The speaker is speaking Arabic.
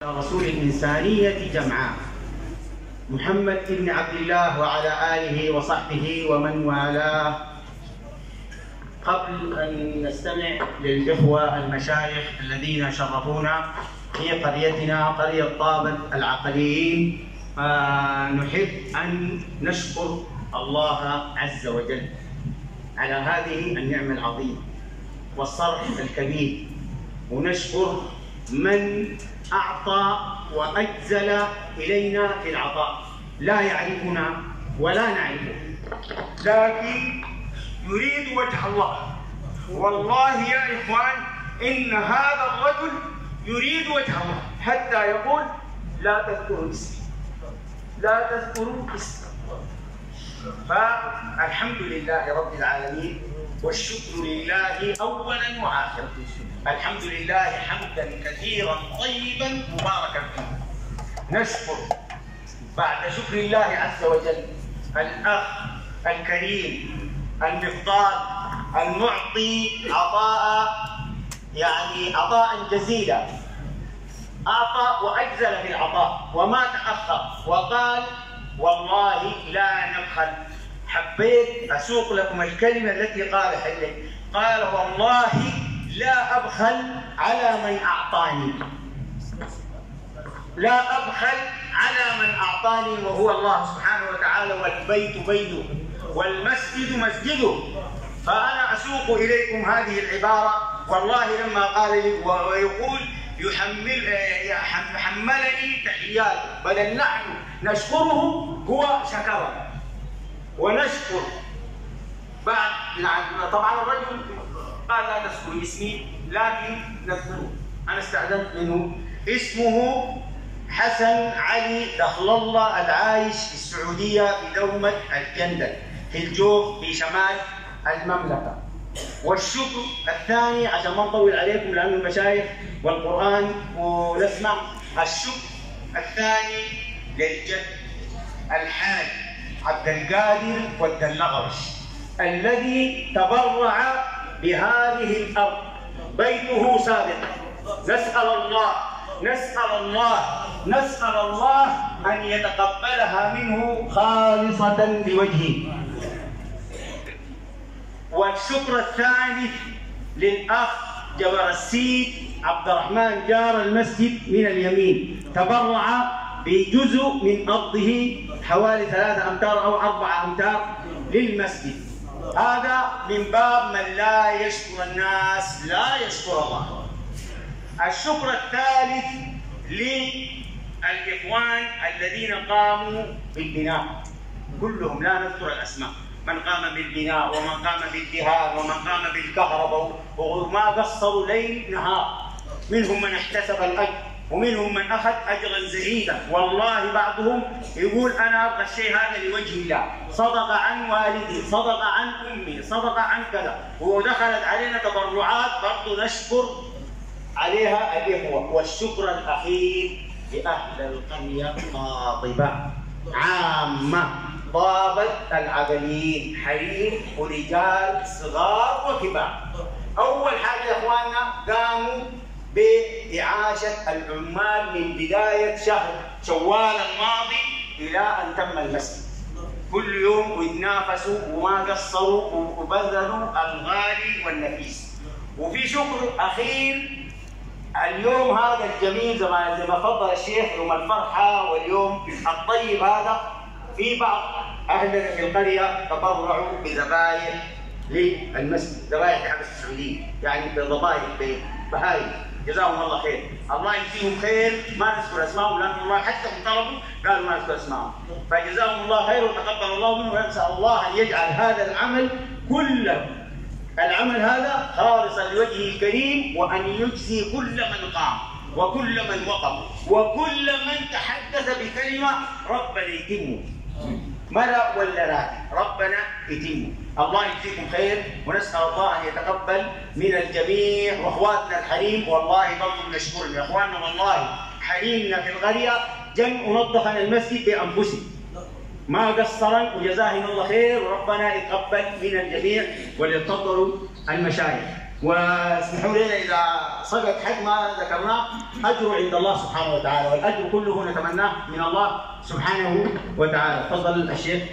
رسول الإنسانية جمعاء محمد بن عبد الله وعلى آله وصحبه ومن والاه. قبل أن نستمع للإخوة المشايخ الذين شرفونا في قريتنا قرية طابة العقليين، نحب أن نشكر الله عز وجل على هذه النعمة العظيمة والصرف الكبير، ونشكر من أعطى وأجزل إلينا في العطاء، لا يعرفنا ولا نعرفه، لكن يريد وجه الله. والله يا إخوان إن هذا الرجل يريد وجه الله، حتى يقول لا تذكروا اسمي، لا تذكروا اسمي. فالحمد لله رب العالمين والشكر لله أولا وآخرا. الحمد لله حمدا كثيرا طيبا مباركا فيه. نشكر بعد شكر الله عز وجل الأخ الكريم المفضال المعطي عطاء جزيلا، أعطى وأجزل في العطاء وما تأخر، وقال والله لا نبخل. حبيت أسوق لكم الكلمة التي قالها لي، قال والله لا أبخل على من أعطاني، لا أبخل على من أعطاني وهو الله سبحانه وتعالى، والبيت بيته والمسجد مسجده. فأنا أسوق إليكم هذه العبارة. والله لما قال لي ويقول حملني تحياته، بل نحن نشكره هو شكرنا ونشكر بعد. طبعا الرجل قال لا تذكروا اسمي، لكن نذكره. أنا استأذنت منه. اسمه حسن علي دخل الله، العايش في السعودية في دومة الجندل في الجوف في شمال المملكة. والشكر الثاني عشان ما نطول عليكم لأن المشايخ والقرآن ونسمع، الشكر الثاني للجد الحاج عبد القادر والدلغوش الذي تبرع بهذه الأرض، بيته سابقا. نسأل الله أن يتقبلها منه خالصة لوجهه. والشكر الثالث للأخ جبر السيد عبد الرحمن جار المسجد من اليمين، تبرع بجزء من أرضه حوالي 3 أمتار أو 4 أمتار للمسجد. هذا من باب من لا يشكر الناس لا يشكر الله. الشكر الثالث للإخوان الذين قاموا بالبناء كلهم، لا نذكر الأسماء، من قام بالبناء ومن قام بالدهان ومن قام بالكهرباء، وما قصروا ليل نهار. منهم من احتسب الأجر ومنهم من أخذ أجرا زهيدا. والله بعضهم يقول أنا أبغى الشيء هذا لوجه الله، صدق عن والدي، صدق عن أمي، صدق عن كذا. ودخلت علينا تبرعات برضو نشكر عليها الإخوة. والشكر الأخير لأهل القرية قاطبة عامة، طابة العقليين، حريم ورجال صغار وكبار. أول حاجة يا إخواننا قاموا بإعاشة العمال من بداية شهر شوال الماضي إلى أن تم المسجد. كل يوم ويتنافسوا وما قصروا وبذلوا الغالي والنفيس. وفي شكر أخير اليوم هذا الجميل زي ما فضل الشيخ، يوم الفرحة واليوم الطيب هذا، في بعض أهلنا في القرية تبرعوا بذبائح للمسجد، ذبائح لحبس السعودية، يعني بضبائح بهايم. جزاهم الله خير، الله يجزيهم خير. ما نذكر اسمائهم لان الله حتى هم طلبوا قالوا ما نذكر اسمائهم، فجزاهم الله خير وتقبل الله منه. ونسال الله ان يجعل هذا العمل كله، العمل هذا خالصا لوجهه الكريم، وان يجزي كل من قام وكل من وقف وكل من تحدث بكلمه ربنا يتمه، ملأ ولا راكب، ربنا يتمه. الله يجزيكم خير، ونسأل الله أن يتقبل من الجميع. وأخواتنا الحريم والله برضو نشكرهم يا أخواننا، والله حريمنا في القرية جمع نظفنا المسجد بأنفسهم ما قصرا، وجزاهم الله خير، وربنا يتقبل من الجميع. وليتفضلوا المشايخ. واسمحوا لنا اذا سقط حق ما ذكرناه اجره عند الله سبحانه وتعالى، والاجر كله نتمناه من الله سبحانه وتعالى. تفضل الشيخ.